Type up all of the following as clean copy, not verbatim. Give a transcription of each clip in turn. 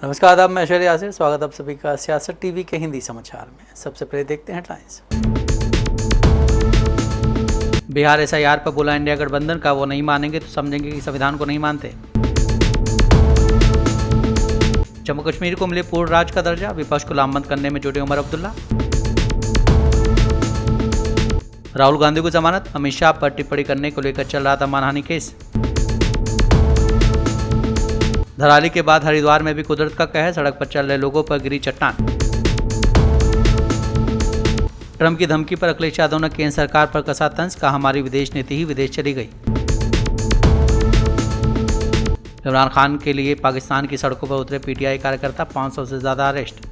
नमस्कार आदाब, मैं ऐश्वर्या यासिर। स्वागत आप सभी का सियासत टीवी के हिंदी समाचार में। सबसे पहले देखते हैं हेडलाइंस। बिहार एसआईआर पर बोला इंडिया गठबंधन का, वो नहीं मानेंगे तो समझेंगे कि संविधान को नहीं मानते। जम्मू कश्मीर को मिले पूर्ण राज्य का दर्जा, विपक्ष को लामबंद करने में जुटे उमर अब्दुल्ला। राहुल गांधी को जमानत, अमित शाह पर टिप्पणी करने को लेकर चल रहा था मानहानि केस। धराली के बाद हरिद्वार में भी कुदरत का कहर, सड़क पर चल रहे लोगों पर गिरी चट्टान। ट्रंप की धमकी पर अखिलेश यादव ने केंद्र सरकार पर कसा तंज, कहा हमारी विदेश नीति ही विदेश चली गई। इमरान खान के लिए पाकिस्तान की सड़कों पर उतरे पीटीआई कार्यकर्ता, 500 से ज्यादा अरेस्ट।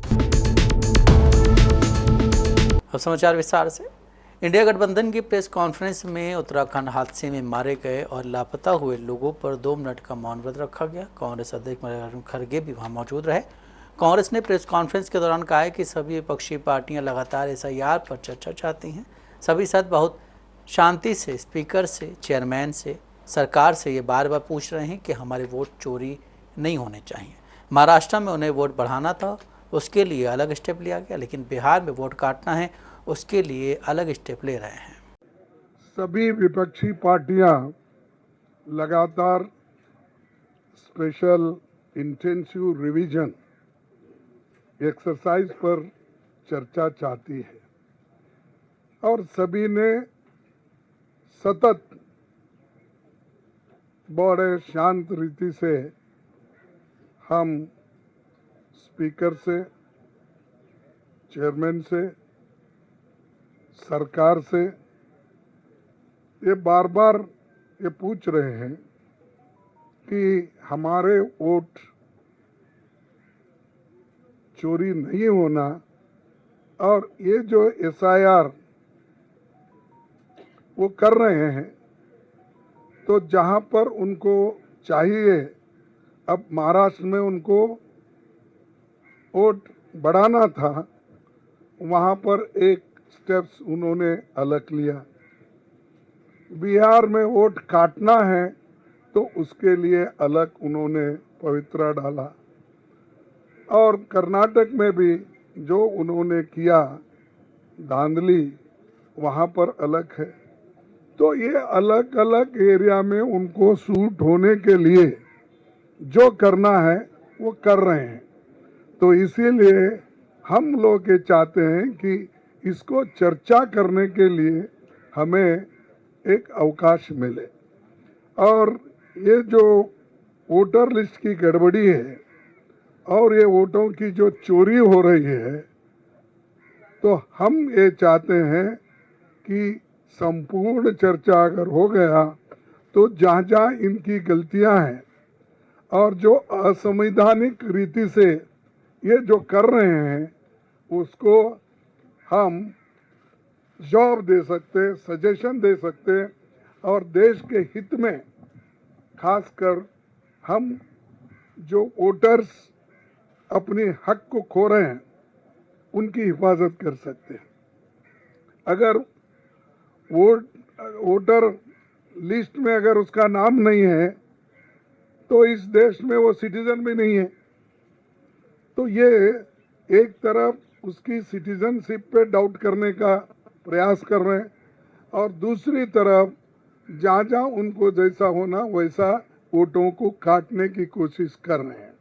अब समाचार विस्तार से। इंडिया गठबंधन की प्रेस कॉन्फ्रेंस में उत्तराखंड हादसे में मारे गए और लापता हुए लोगों पर 2 मिनट का मौन व्रत रखा गया। कांग्रेस अध्यक्ष मल्लिकार्जुन खड़गे भी वहां मौजूद रहे। कांग्रेस ने प्रेस कॉन्फ्रेंस के दौरान कहा है कि सभी विपक्षी पार्टियां लगातार एसआईआर पर चर्चा चाहती हैं। सभी सदस्य बहुत शांति से स्पीकर से, चेयरमैन से, सरकार से ये बार बार पूछ रहे हैं कि हमारे वोट चोरी नहीं होने चाहिए। महाराष्ट्र में उन्हें वोट बढ़ाना था, उसके लिए अलग स्टेप लिया गया, लेकिन बिहार में वोट काटना है, उसके लिए अलग स्टेप ले रहे हैं। सभी विपक्षी पार्टियां लगातार स्पेशल इंटेंसिव रिवीजन एक्सरसाइज पर चर्चा चाहती है और सभी ने सतत बड़े शांत रीति से हम स्पीकर से, चेयरमैन से, सरकार से ये बार बार ये पूछ रहे हैं कि हमारे वोट चोरी नहीं होना, और ये जो एसआईआर वो कर रहे हैं तो जहां पर उनको चाहिए, अब महाराष्ट्र में उनको वोट बढ़ाना था, वहां पर एक स्टेप्स उन्होंने अलग लिया। बिहार में वोट काटना है तो उसके लिए अलग उन्होंने पवित्रा डाला, और कर्नाटक में भी जो उन्होंने किया धांधली, वहाँ पर अलग है। तो ये अलग अलग एरिया में उनको सूट होने के लिए जो करना है वो कर रहे हैं। तो इसीलिए हम लोग ये चाहते हैं कि इसको चर्चा करने के लिए हमें एक अवकाश मिले, और ये जो वोटर लिस्ट की गड़बड़ी है और ये वोटों की जो चोरी हो रही है, तो हम ये चाहते हैं कि संपूर्ण चर्चा अगर हो गया तो जहाँ जहाँ इनकी गलतियां हैं और जो असंवैधानिक रीति से ये जो कर रहे हैं उसको हम जवाब दे सकते, सजेशन दे सकते, और देश के हित में खासकर हम जो वोटर्स अपनी हक को खो रहे हैं उनकी हिफाजत कर सकते हैं। अगर वोटर लिस्ट में अगर उसका नाम नहीं है तो इस देश में वो सिटीजन भी नहीं है। तो ये एक तरफ उसकी सिटीजनशिप पे डाउट करने का प्रयास कर रहे हैं, और दूसरी तरफ जहाँ जहाँ उनको जैसा होना वैसा वोटों को काटने की कोशिश कर रहे हैं।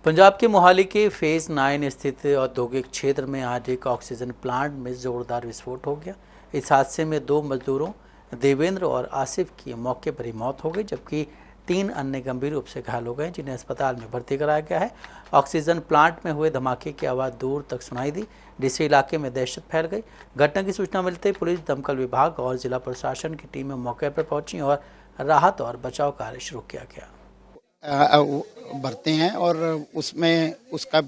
पंजाब के मोहाली के फेज 9 स्थित औद्योगिक क्षेत्र में आज एक ऑक्सीजन प्लांट में जोरदार विस्फोट हो गया। इस हादसे में 2 मजदूरों देवेंद्र और आसिफ की मौके पर ही मौत हो गई, जबकि 3 अन्य गंभीर रूप से घायल हो गए, जिन्हें अस्पताल में भर्ती कराया गया है। ऑक्सीजन प्लांट में हुए धमाके की आवाज़ दूर तक सुनाई दी, जिससे इलाके में दहशत फैल गई। घटना की सूचना मिलते ही पुलिस, दमकल विभाग और जिला प्रशासन की टीमें मौके पर पहुंची और राहत और बचाव कार्य शुरू किया गया। भरते हैं और उसमें उसका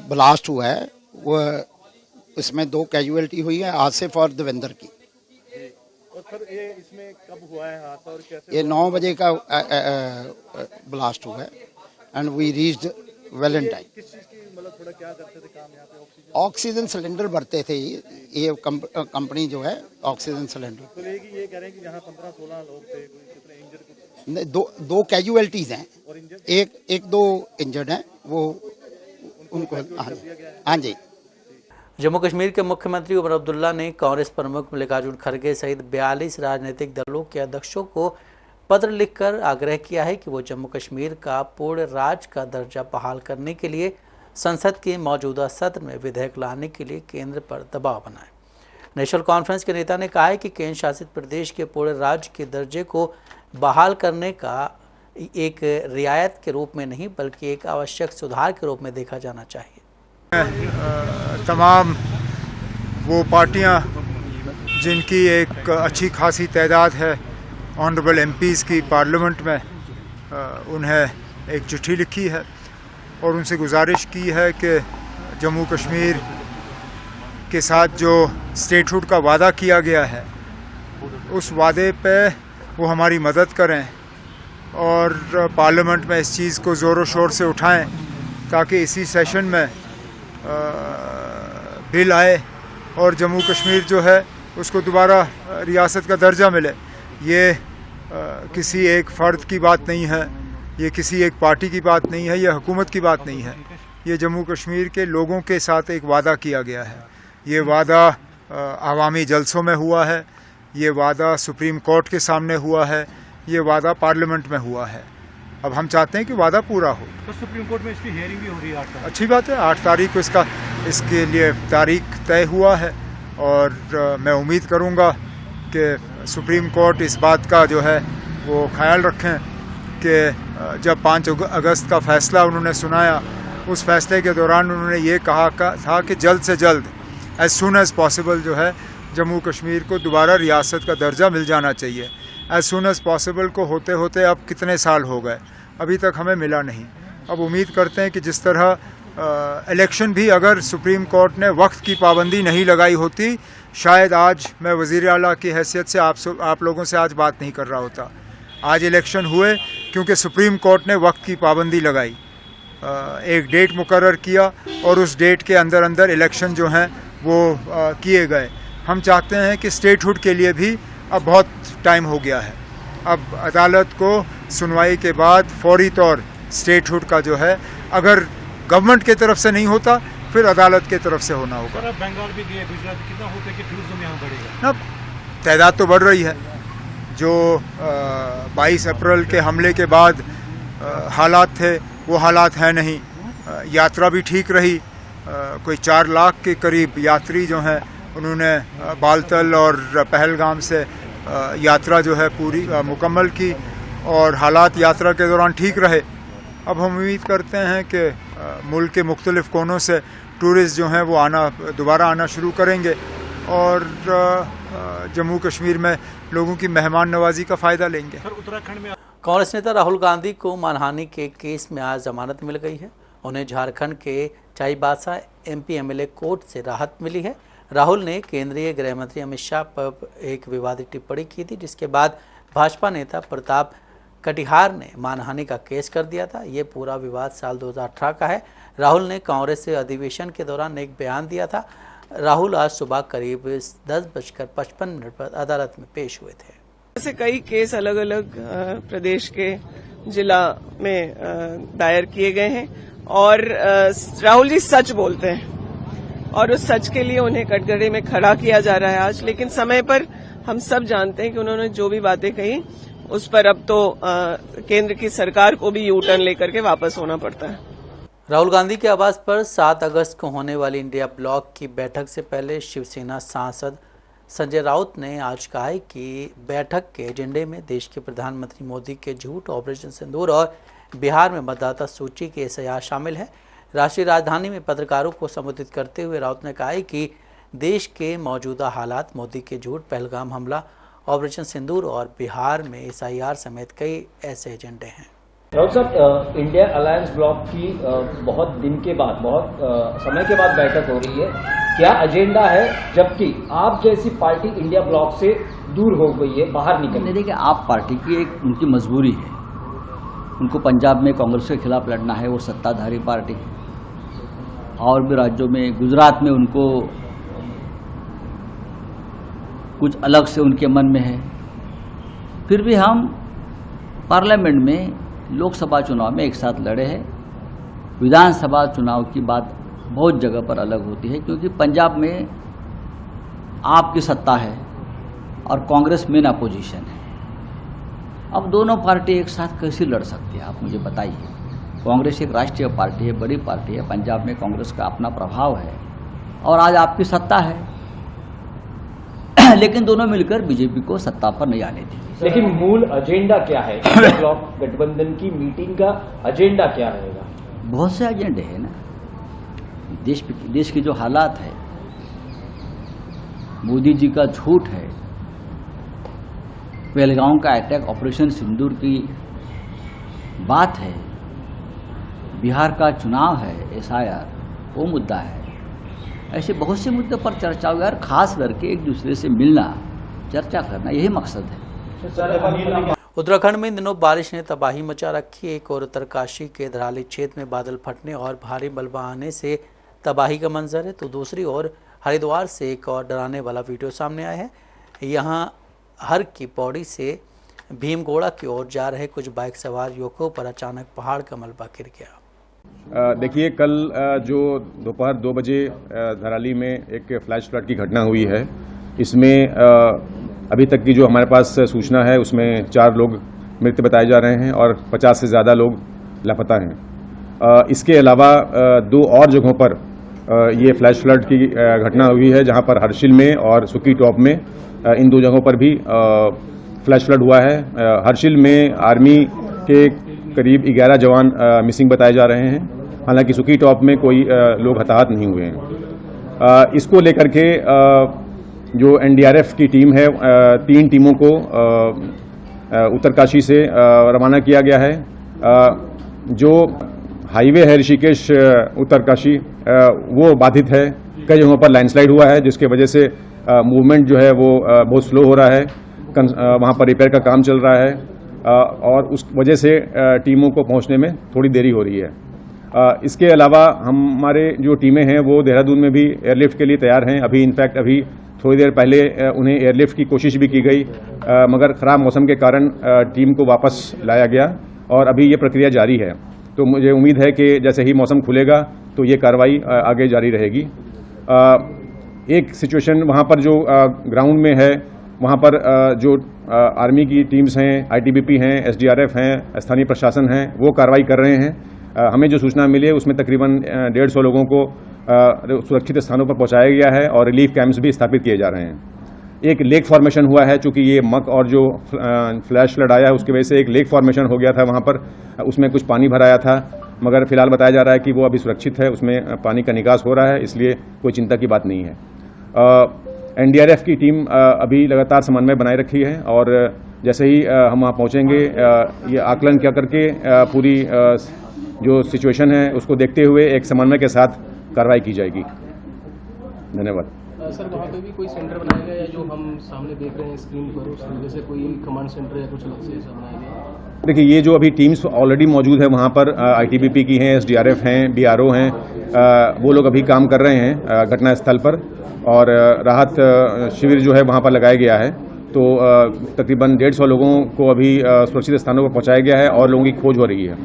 ब्लास्ट हुआ है। वो इसमें 2 कैजुअलिटी हुई है, आसिफ और देवेंद्र की। और सर ये इसमें कब हुआ है हादसा और कैसे? ये 9 बजे का ब्लास्ट हुआ है and we reached well in time. किस चीज की मतलब थोड़ा क्या करते थे काम यहाँ पे? ऑक्सीजन सिलेंडर भरते थे। ये कंपनी जो है ऑक्सीजन सिलेंडर। तो ये कह रहे हैं कि यहाँ 15-16 लोग थे, कितने इंजर्ड? दो कैजुअलिटीज हैं, एक दो इंजर्ड हैं, वो उनको हाँ जी। जम्मू कश्मीर के मुख्यमंत्री उमर अब्दुल्ला ने कांग्रेस प्रमुख मल्लिकार्जुन खड़गे सहित 42 राजनीतिक दलों के अध्यक्षों को पत्र लिखकर आग्रह किया है कि वो जम्मू कश्मीर का पूर्ण राज्य का दर्जा बहाल करने के लिए संसद के मौजूदा सत्र में विधेयक लाने के लिए केंद्र पर दबाव बनाएं। नेशनल कॉन्फ्रेंस के नेता ने कहा है कि केंद्र शासित प्रदेश के पूर्ण राज्य के दर्जे को बहाल करने का एक रियायत के रूप में नहीं बल्कि एक आवश्यक सुधार के रूप में देखा जाना चाहिए। तमाम वो पार्टियां जिनकी एक अच्छी खासी तादाद है ऑनरेबल एमपीज़ की पार्लियामेंट में, उन्हें एक चिट्ठी लिखी है और उनसे गुजारिश की है कि जम्मू कश्मीर के साथ जो स्टेटहुड का वादा किया गया है उस वादे पे वो हमारी मदद करें और पार्लियामेंट में इस चीज़ को ज़ोरों शोर से उठाएं ताकि इसी सेशन में बिल आए और जम्मू कश्मीर जो है उसको दोबारा रियासत का दर्जा मिले। ये किसी एक फ़र्द की बात नहीं है, ये किसी एक पार्टी की बात नहीं है, ये हुकूमत की बात नहीं है, ये जम्मू कश्मीर के लोगों के साथ एक वादा किया गया है। ये वादा अवामी जलसों में हुआ है, ये वादा सुप्रीम कोर्ट के सामने हुआ है, ये वादा पार्लियामेंट में हुआ है। अब हम चाहते हैं कि वादा पूरा हो। तो सुप्रीम कोर्ट में इसकी हियरिंग भी हो रही है 8 तारीख। अच्छी बात है, 8 तारीख को इसके लिए तारीख तय हुआ है और मैं उम्मीद करूंगा कि सुप्रीम कोर्ट इस बात का जो है वो ख्याल रखें कि जब 5 अगस्त का फैसला उन्होंने सुनाया, उस फैसले के दौरान उन्होंने ये कहा था कि जल्द से जल्द एज सुन एज़ पॉसिबल जो है जम्मू कश्मीर को दोबारा रियासत का दर्जा मिल जाना चाहिए। एज सुन एज़ पॉसिबल को होते होते अब कितने साल हो गए, अभी तक हमें मिला नहीं। अब उम्मीद करते हैं कि जिस तरह इलेक्शन भी अगर सुप्रीम कोर्ट ने वक्त की पाबंदी नहीं लगाई होती, शायद आज मैं वज़ीर आला की हैसियत से आप लोगों से आज बात नहीं कर रहा होता। आज इलेक्शन हुए क्योंकि सुप्रीम कोर्ट ने वक्त की पाबंदी लगाई, एक डेट मुकर्रर किया और उस डेट के अंदर अंदर इलेक्शन जो हैं वो किए गए। हम चाहते हैं कि स्टेटहुड के लिए भी अब बहुत टाइम हो गया है। अब अदालत को सुनवाई के बाद फौरी तौर स्टेटहुड का जो है अगर गवर्नमेंट की तरफ से नहीं होता फिर अदालत की तरफ से होना होगा। सर, अब बंगाल भी गए, गुजरात कितना होता है कि टूरिज्म यहाँ बढ़ेगा? अब तादाद तो बढ़ रही है। जो 22 अप्रैल के हमले के बाद हालात थे वो हालात हैं नहीं। यात्रा भी ठीक रही, कोई 4 लाख के करीब यात्री जो हैं उन्होंने बालतल और पहलगाम से यात्रा जो है पूरी मुकम्मल की और हालात यात्रा के दौरान ठीक रहे। अब हम उम्मीद करते हैं कि मुल्क के मुख्तलिफ कोनों से टूरिस्ट जो हैं वो दोबारा आना शुरू करेंगे और जम्मू कश्मीर में लोगों की मेहमान नवाजी का फ़ायदा लेंगे। सर, उत्तराखंड में कांग्रेस नेता राहुल गांधी को मानहानि के केस में आज जमानत मिल गई है। उन्हें झारखंड के चाईबासा MP MLA कोर्ट से राहत मिली है। राहुल ने केंद्रीय गृह मंत्री अमित शाह पर एक विवादित टिप्पणी की थी, जिसके बाद भाजपा नेता प्रताप कटिहार ने मानहानि का केस कर दिया था। ये पूरा विवाद साल 2018 का है। राहुल ने कांग्रेस से अधिवेशन के दौरान एक बयान दिया था। राहुल आज सुबह करीब 10:55 पर अदालत में पेश हुए थे। ऐसे कई केस अलग अलग प्रदेश के जिला में दायर किए गए हैं और राहुल जी सच बोलते हैं और उस सच के लिए उन्हें कटघरे में खड़ा किया जा रहा है आज। लेकिन समय पर हम सब जानते हैं कि उन्होंने जो भी बातें कही उस पर अब तो केंद्र की सरकार को भी यू टर्न लेकर के वापस होना पड़ता है। राहुल गांधी के आवास पर 7 अगस्त को होने वाली इंडिया ब्लॉक की बैठक से पहले शिवसेना सांसद संजय राउत ने आज कहा है कि बैठक के एजेंडे में देश के प्रधानमंत्री मोदी के झूठ, ऑपरेशन सिंदूर और बिहार में मतदाता सूची के SIR शामिल है। राष्ट्रीय राजधानी में पत्रकारों को संबोधित करते हुए राउत ने कहा है कि देश के मौजूदा हालात, मोदी के झूठ, पहलगाम हमला, ऑपरेशन सिंदूर और बिहार में SIR समेत कई ऐसे एजेंडे हैं। राउत साहब, इंडिया अलायंस ब्लॉक की बहुत दिन के बाद, बहुत समय के बाद बैठक हो रही है, क्या एजेंडा है? जबकि आप जैसी पार्टी इंडिया ब्लॉक से दूर हो गई है, बाहर निकलने। देखिए, आप पार्टी की एक उनकी मजबूरी है, उनको पंजाब में कांग्रेस के खिलाफ लड़ना है, वो सत्ताधारी पार्टी है, और भी राज्यों में, गुजरात में उनको कुछ अलग से उनके मन में है। फिर भी हम पार्लियामेंट में लोकसभा चुनाव में एक साथ लड़े हैं। विधानसभा चुनाव की बात बहुत जगह पर अलग होती है, क्योंकि पंजाब में आपकी सत्ता है और कांग्रेस मेन अपोजिशन है। अब दोनों पार्टी एक साथ कैसे लड़ सकती है, आप मुझे बताइए। कांग्रेस एक राष्ट्रीय पार्टी है, बड़ी पार्टी है, पंजाब में कांग्रेस का अपना प्रभाव है और आज आपकी सत्ता है, लेकिन दोनों मिलकर बीजेपी को सत्ता पर नहीं आने दी। लेकिन मूल एजेंडा क्या है? इंडिया ब्लॉक गठबंधन की मीटिंग का एजेंडा क्या रहेगा? बहुत से एजेंडे हैं ना। देश की जो हालात है, मोदी जी का झूठ है, पहलगांव का अटैक, ऑपरेशन सिंदूर की बात है, बिहार का चुनाव है, SIR वो मुद्दा है। ऐसे बहुत से मुद्दों पर चर्चा हुई और खास करके एक दूसरे से मिलना, चर्चा करना, यही मकसद है। उत्तराखंड में इन दिनों बारिश ने तबाही मचा रखी है। एक और उत्तरकाशी के धराली क्षेत्र में बादल फटने और भारी मलबा आने से तबाही का मंजर है, तो दूसरी ओर हरिद्वार से एक और डराने वाला वीडियो सामने आया है। यहाँ हर की पौड़ी से भीमगोड़ा की ओर जा रहे कुछ बाइक सवार युवकों पर अचानक पहाड़ का मलबा गिर गया। देखिए, कल जो दोपहर 2 बजे धराली में एक फ्लैश फ्लड की घटना हुई है, इसमें अभी तक की जो हमारे पास सूचना है उसमें 4 लोग मृत बताए जा रहे हैं और 50 से ज़्यादा लोग लापता हैं। इसके अलावा 2 और जगहों पर ये फ्लैश फ्लड की घटना हुई है, जहां पर हर्षिल में और सुकी टॉप में, इन 2 जगहों पर भी फ्लैश फ्लड हुआ है। हर्षिल में आर्मी के करीब 11 जवान मिसिंग बताए जा रहे हैं, हालांकि सुकी टॉप में कोई लोग हताहत नहीं हुए हैं। इसको लेकर के जो NDRF की टीम है, 3 टीमों को उत्तरकाशी से रवाना किया गया है। जो हाईवे है ऋषिकेश उत्तरकाशी, वो बाधित है, कई जगहों पर लैंडस्लाइड हुआ है, जिसके वजह से मूवमेंट जो है वो बहुत स्लो हो रहा है। वहाँ पर रिपेयर का काम चल रहा है और उस वजह से टीमों को पहुँचने में थोड़ी देरी हो रही है। इसके अलावा हमारे जो टीमें हैं वो देहरादून में भी एयरलिफ्ट के लिए तैयार हैं। अभी इनफैक्ट अभी थोड़ी देर पहले उन्हें एयरलिफ्ट की कोशिश भी की गई, मगर ख़राब मौसम के कारण टीम को वापस लाया गया और अभी ये प्रक्रिया जारी है। तो मुझे उम्मीद है कि जैसे ही मौसम खुलेगा तो ये कार्रवाई आगे जारी रहेगी। एक सिचुएशन वहाँ पर जो ग्राउंड में है, वहाँ पर जो आर्मी की टीम्स हैं, ITBP हैं, SDRF हैं, स्थानीय प्रशासन हैं, वो कार्रवाई कर रहे हैं। हमें जो सूचना मिली है उसमें तकरीबन 150 लोगों को सुरक्षित स्थानों पर पहुँचाया गया है और रिलीफ कैंप्स भी स्थापित किए जा रहे हैं। एक लेक फॉर्मेशन हुआ है, चूँकि ये मक और जो फ्लैश फ्लड आया है उसकी वजह से एक लेक फॉर्मेशन हो गया था वहाँ पर, उसमें कुछ पानी भराया था, मगर फिलहाल बताया जा रहा है कि वो अभी सुरक्षित है, उसमें पानी का निकास हो रहा है, इसलिए कोई चिंता की बात नहीं है। NDRF की टीम अभी लगातार समन्वय बनाए रखी है और जैसे ही हम वहाँ पहुँचेंगे, ये आकलन क्या करके पूरी जो सिचुएशन है उसको देखते हुए एक समन्वय के साथ कार्रवाई की जाएगी। धन्यवाद। सर, वहाँ पे भी कोई सेंटर बनाया गया है जो हम सामने देख रहे हैं स्क्रीन पर, उस तरीके से कोई कमांड सेंटर या कुछ अलग से ऐसा बनाया गया? देखिए, ये जो अभी टीम्स ऑलरेडी मौजूद है वहाँ पर ITBP की हैं, SDRF हैं, BRO हैं, वो लोग अभी काम कर रहे हैं घटना स्थल पर और राहत शिविर जो है वहाँ पर लगाया गया है। तो तकरीबन 150 लोगों को अभी सुरक्षित स्थानों पर पहुँचाया गया है और लोगों की खोज हो रही है।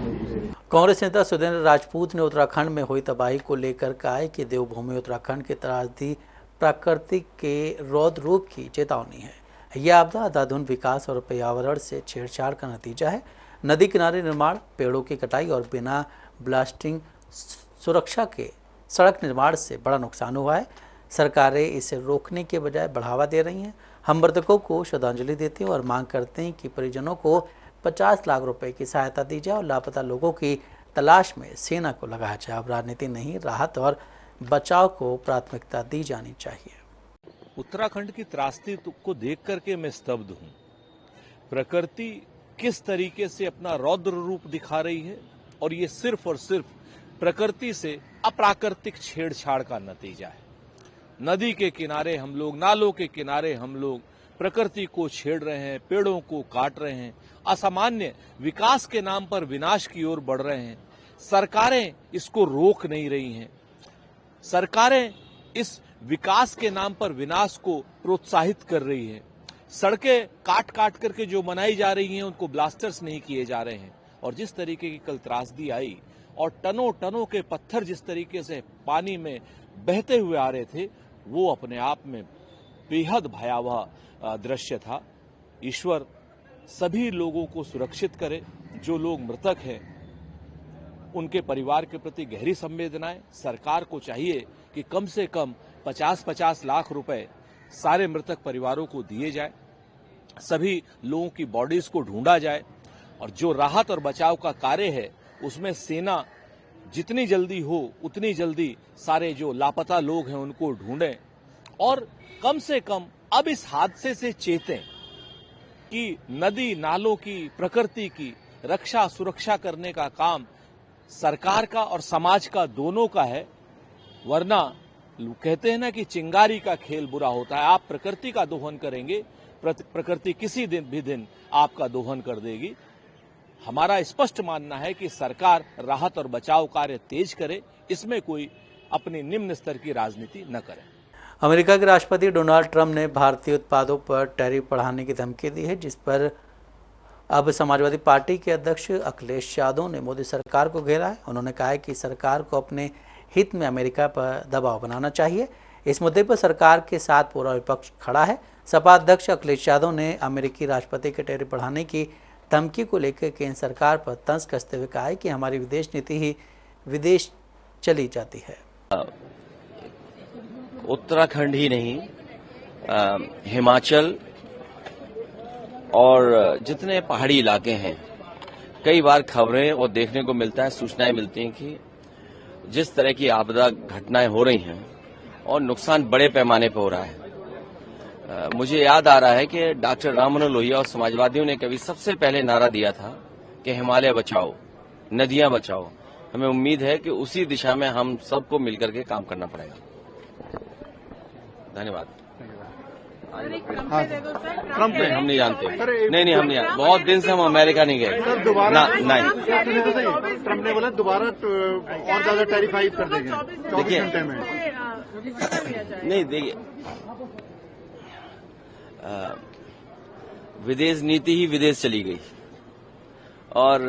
कांग्रेस नेता सुरेंद्र राजपूत ने उत्तराखंड में हुई तबाही को लेकर कहा है कि देवभूमि उत्तराखंड की त्रासदी प्रकृति के रौद्र रूप की चेतावनी है। यह आपदा अंधाधुंध विकास और पर्यावरण से छेड़छाड़ का नतीजा है। नदी किनारे निर्माण, पेड़ों की कटाई और बिना ब्लास्टिंग सुरक्षा के सड़क निर्माण से बड़ा नुकसान हुआ है। सरकारें इसे रोकने के बजाय बढ़ावा दे रही हैं। हम मृतकों को श्रद्धांजलि देते हैं और मांग करते हैं कि परिजनों को 50 लाख रुपए की सहायता दी जाए और लापता लोगों की तलाश में सेना को लगाया जाए। अब राजनीति नहीं, राहत और बचाव को प्राथमिकता दी जानी चाहिए। उत्तराखंड की त्रासदी को देख करके मैं स्तब्ध हूं। प्रकृति किस तरीके से अपना रौद्र रूप दिखा रही है और ये सिर्फ और सिर्फ प्रकृति से अप्राकृतिक छेड़छाड़ का नतीजा है। नदी के किनारे हम लोग, नालों के किनारे हम लोग प्रकृति को छेड़ रहे हैं, पेड़ों को काट रहे हैं, असामान्य विकास के नाम पर विनाश की ओर बढ़ रहे हैं। सरकारें इसको रोक नहीं रही हैं। सरकारें इस विकास के नाम पर विनाश को प्रोत्साहित कर रही है। सड़कें काट काट करके जो बनाई जा रही हैं उनको ब्लास्टर्स नहीं किए जा रहे हैं। और जिस तरीके की कल त्रासदी आई और टनों टनों के पत्थर जिस तरीके से पानी में बहते हुए आ रहे थे, वो अपने आप में बेहद भयावह दृश्य था। ईश्वर सभी लोगों को सुरक्षित करे। जो लोग मृतक हैं उनके परिवार के प्रति गहरी संवेदनाएं। सरकार को चाहिए कि कम से कम 50-50 लाख रुपए सारे मृतक परिवारों को दिए जाए, सभी लोगों की बॉडीज को ढूंढा जाए और जो राहत और बचाव का कार्य है उसमें सेना जितनी जल्दी हो उतनी जल्दी सारे जो लापता लोग हैं उनको ढूंढें और कम से कम अब इस हादसे से चेतें कि नदी नालों की, प्रकृति की रक्षा सुरक्षा करने का काम सरकार का और समाज का दोनों का है। वरना कहते हैं ना कि चिंगारी का खेल बुरा होता है। आप प्रकृति का दोहन करेंगे, प्रकृति किसी दिन आपका दोहन कर देगी। हमारा स्पष्ट मानना है कि सरकार राहत और बचाव कार्य तेज करे, इसमें कोई अपनी निम्न स्तर की राजनीति न करे। अमेरिका के राष्ट्रपति डोनाल्ड ट्रंप ने भारतीय उत्पादों पर टैरिफ बढ़ाने की धमकी दी है, जिस पर अब समाजवादी पार्टी के अध्यक्ष अखिलेश यादव ने मोदी सरकार को घेरा है। उन्होंने कहा है कि सरकार को अपने हित में अमेरिका पर दबाव बनाना चाहिए। इस मुद्दे पर सरकार के साथ पूरा विपक्ष खड़ा है। सपा अध्यक्ष अखिलेश यादव ने अमेरिकी राष्ट्रपति के टैरिफ बढ़ाने की धमकी को लेकर केंद्र सरकार पर तंज कसते हुए कहा है कि हमारी विदेश नीति ही विदेश चली जाती है। उत्तराखंड ही नहीं, हिमाचल और जितने पहाड़ी इलाके हैं, कई बार खबरें और देखने को मिलता है, सूचनाएं मिलती हैं कि जिस तरह की आपदा घटनाएं हो रही हैं और नुकसान बड़े पैमाने पर हो रहा है। मुझे याद आ रहा है कि डॉक्टर राम मनोहर लोहिया और समाजवादियों ने कभी सबसे पहले नारा दिया था कि हिमालय बचाओ, नदियां बचाओ। हमें उम्मीद है कि उसी दिशा में हम सबको मिलकर के काम करना पड़ेगा। धन्यवाद। ट्रम्प पे हम नहीं जानते, नहीं हम नहीं जानते। बहुत दिन से हम अमेरिका नहीं गए। नहीं, ट्रम्प ने बोला दोबारा और ज्यादा टैरिफाई कर देंगे 24 घंटे में। नहीं, देखिए, विदेश नीति ही विदेश चली गई और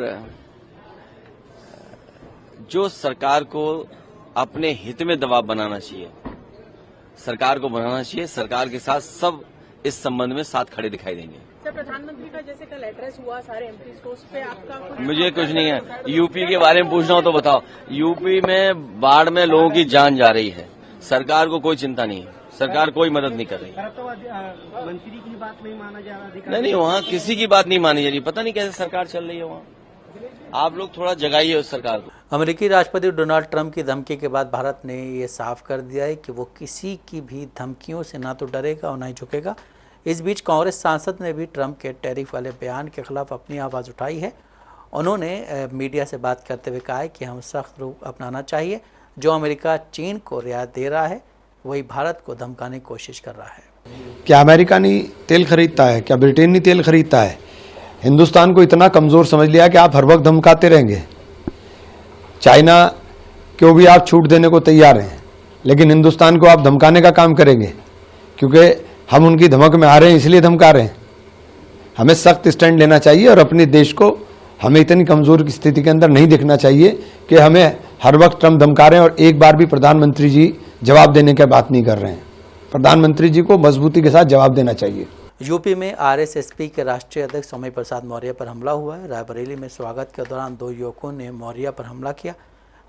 जो सरकार को अपने हित में दबाव बनाना चाहिए, सरकार को बनाना चाहिए। सरकार के साथ सब इस संबंध में साथ खड़े दिखाई देंगे। सर, प्रधानमंत्री का जैसे कल एड्रेस हुआ सारे एमपीज को, उस पे आपका मुझे कुछ नहीं है। यूपी के बारे में पूछना हो तो बताओ। यूपी में बाढ़ में लोगों की जान जा रही है, सरकार को कोई चिंता नहीं है, सरकार कोई मदद नहीं कर रही। मंत्री की बात नहीं माना जा रहा। नहीं, वहाँ किसी की बात नहीं मानी जा रही। पता नहीं कैसे सरकार चल रही है वहाँ। आप लोग थोड़ा जगाइए उस सरकार को। अमेरिकी राष्ट्रपति डोनाल्ड ट्रंप की धमकी के बाद भारत ने ये साफ कर दिया है कि वो किसी की भी धमकियों से ना तो डरेगा और ना ही झुकेगा। इस बीच कांग्रेस सांसद ने भी ट्रंप के टैरिफ वाले बयान के खिलाफ अपनी आवाज़ उठाई है। उन्होंने मीडिया से बात करते हुए कहा है कि हम सख्त रूख अपनाना चाहिए। जो अमेरिका चीन को रियायत दे रहा है वही भारत को धमकाने की कोशिश कर रहा है। क्या अमेरिका नहीं तेल खरीदता है? क्या ब्रिटेन नहीं तेल खरीदता है? हिंदुस्तान को इतना कमजोर समझ लिया कि आप हर वक्त धमकाते रहेंगे। चाइना को भी आप छूट देने को तैयार हैं, लेकिन हिंदुस्तान को आप धमकाने का काम करेंगे क्योंकि हम उनकी धमक में आ रहे हैं, इसलिए धमका रहे हैं। हमें सख्त स्टैंड लेना चाहिए और अपने देश को हमें इतनी कमजोर स्थिति के अंदर नहीं देखना चाहिए कि हमें हर वक्त ट्रंप धमका रहे हैं और एक बार भी प्रधानमंत्री जी जवाब देने की बात नहीं कर रहे हैं। प्रधानमंत्री जी को मजबूती के साथ जवाब देना चाहिए। यूपी में आरएसएसपी के राष्ट्रीय अध्यक्ष स्वामी प्रसाद मौर्य पर हमला हुआ है। रायबरेली में स्वागत के दौरान दो युवकों ने मौर्य पर हमला किया।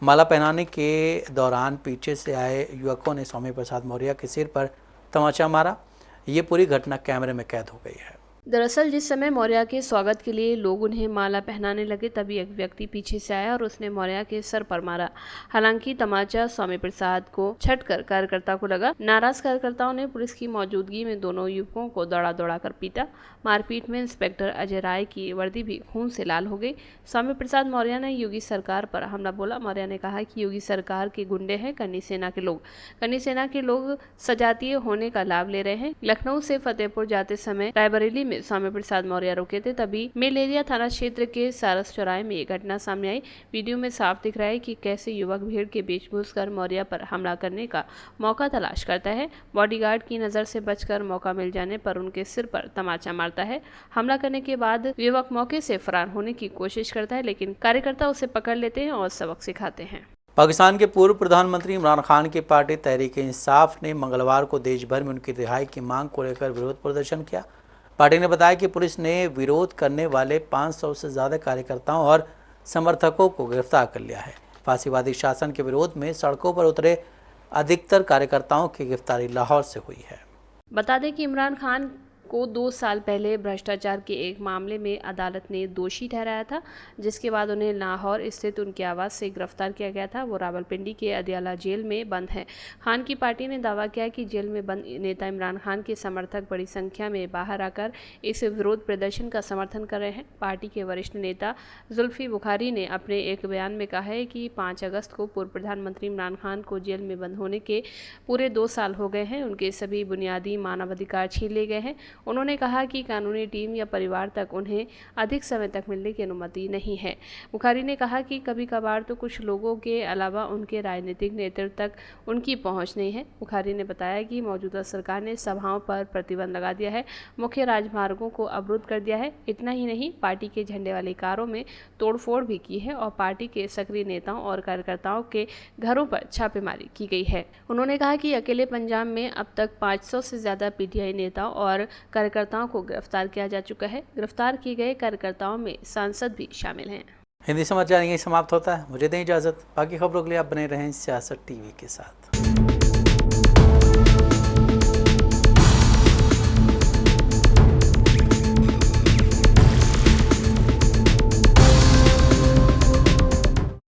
माला पहनाने के दौरान पीछे से आए युवकों ने स्वामी प्रसाद मौर्य के सिर पर तमाचा मारा। ये पूरी घटना कैमरे में कैद हो गई है। दरअसल जिस समय मौर्य के स्वागत के लिए लोग उन्हें माला पहनाने लगे, तभी एक व्यक्ति पीछे से आया और उसने मौर्य के सर पर मारा। हालांकि तमाचा स्वामी प्रसाद को छटकर कार्यकर्ता को लगा। नाराज कार्यकर्ताओं ने पुलिस की मौजूदगी में दोनों युवकों को दौड़ा दौड़ा कर पीटा। मारपीट में इंस्पेक्टर अजय राय की वर्दी भी खून से लाल हो गई। स्वामी प्रसाद मौर्य ने योगी सरकार पर हमला बोला। मौर्य ने कहा कि योगी सरकार के गुंडे हैं कन्नी सेना के लोग। कन्नी सेना के लोग सजातीय होने का लाभ ले रहे हैं। लखनऊ से फतेहपुर जाते समय रायबरेली में में स्वामी प्रसाद मौर्य रुके थे, तभी मेलेरिया थाना क्षेत्र के सारस चौराहे में ये घटना सामने आई। वीडियो में साफ दिख रहा है कि कैसे युवक भीड़ के बीच घुसकर मौर्य पर हमला करने का मौका तलाश करता है। बॉडीगार्ड की नजर से बचकर मौका मिल जाने पर उनके सिर पर तमाचा मारता है। हमला करने के बाद युवक मौके से फरार होने की कोशिश करता है, लेकिन कार्यकर्ता उसे पकड़ लेते हैं और सबक सिखाते हैं। पाकिस्तान के पूर्व प्रधानमंत्री इमरान खान की पार्टी तहरीक इंसाफ ने मंगलवार को देश भर में उनकी रिहाई की मांग को लेकर विरोध प्रदर्शन किया। पार्टी ने बताया कि पुलिस ने विरोध करने वाले 500 से ज़्यादा कार्यकर्ताओं और समर्थकों को गिरफ्तार कर लिया है। फांसीवादी शासन के विरोध में सड़कों पर उतरे अधिकतर कार्यकर्ताओं की गिरफ्तारी लाहौर से हुई है। बता दें कि इमरान खान को 2 साल पहले भ्रष्टाचार के एक मामले में अदालत ने दोषी ठहराया था, जिसके बाद उन्हें लाहौर स्थित उनके आवास से गिरफ्तार किया गया था। वो रावलपिंडी के अदियाला जेल में बंद हैं। खान की पार्टी ने दावा किया कि जेल में बंद नेता इमरान खान के समर्थक बड़ी संख्या में बाहर आकर इस विरोध प्रदर्शन का समर्थन कर रहे हैं। पार्टी के वरिष्ठ नेता जुल्फी बुखारी ने अपने एक बयान में कहा है कि 5 अगस्त को पूर्व प्रधानमंत्री इमरान खान को जेल में बंद होने के पूरे 2 साल हो गए हैं। उनके सभी बुनियादी मानवाधिकार छीन लिए गए हैं। उन्होंने कहा कि कानूनी टीम या परिवार तक उन्हें अधिक समय तक मिलने की अनुमति नहीं है। बुखारी ने कहा कि कभी कभार तो कुछ लोगों के अलावा उनके राजनीतिक नेतृत्व तक उनकी पहुंच नहीं है। बुखारी ने बताया कि मौजूदा सरकार ने सभाओं पर प्रतिबंध लगा दिया है, मुख्य राजमार्गों को अवरुद्ध कर दिया है। इतना ही नहीं, पार्टी के झंडे वाली कारों में तोड़फोड़ भी की है और पार्टी के सक्रिय नेताओं और कार्यकर्ताओं के घरों पर छापेमारी की गई है। उन्होंने कहा कि अकेले पंजाब में अब तक 500 से ज्यादा पीटीआई नेताओं और कार्यकर्ताओं को गिरफ्तार किया जा चुका है। गिरफ्तार किए गए कार्यकर्ताओं में सांसद भी शामिल हैं। हिंदी समाचार यहीं समाप्त होता है। मुझे दें इजाजत। बाकी खबरों के लिए आप बने रहें सियासत टीवी के साथ।